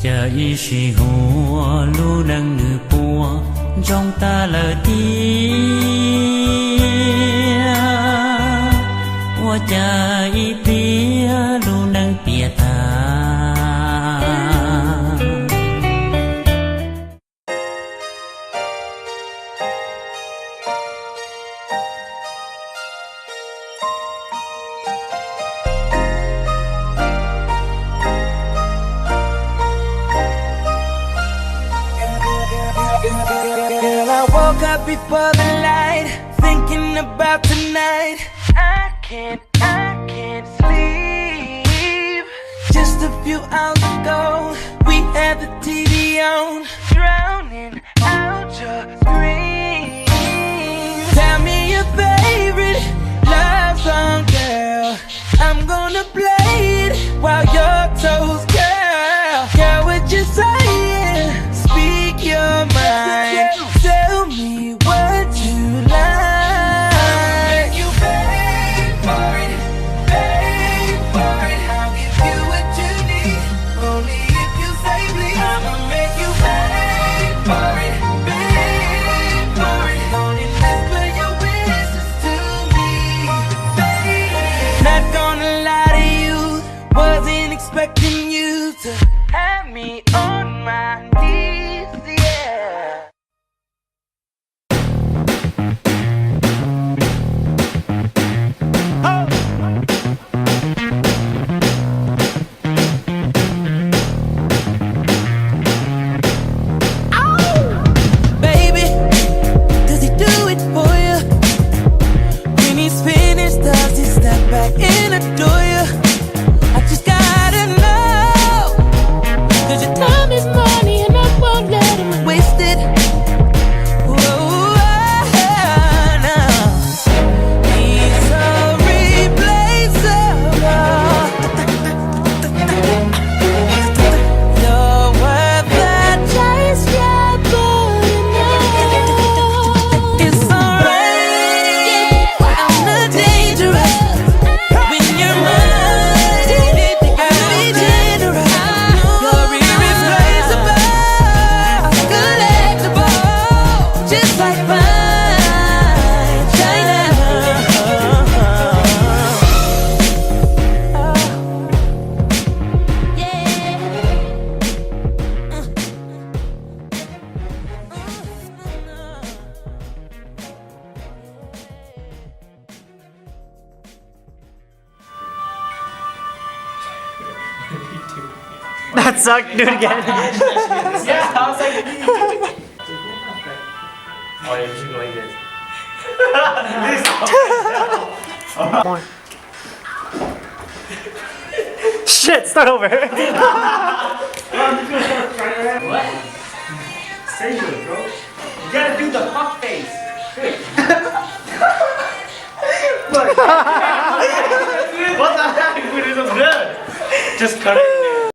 这一时我路能日波，中大了地，我这一边路能别他。Girl, I woke up before the light, thinking about tonight. I can't sleep. Just a few hours ago, we had the TV on, drowning out your screams. Tell me your favorite love song, girl. I'm gonna play it while your toes curl. Girl, what you saying? Speak your mind. Tell me what you like. You pay for it, pay for it. I'll give you what you need, only if you say please. I'ma make you pay for it, pay for it. Only whisper your wishes to me, baby. Not gonna lie to you, wasn't expecting you to have me on my knees, yeah. Baby, does he do it for you? When he's finished, does he step back and adore you? I just gotta know, 'cause your time is money and I won't let him waste it. Whoa, no. He's irreplaceable. You're worth the chase, yeah, but enough. It's alright, I'm not dangerous. When you're mine, I'll be generous. You're irreplaceable, collectible, just like fine china. That sucked. Do it again. Yeah, I was like, oh, yeah, you should go like this. More. Shit, start over. What? Say it, bro. You gotta do the fuck face. What the heck? It was good. Just cut it.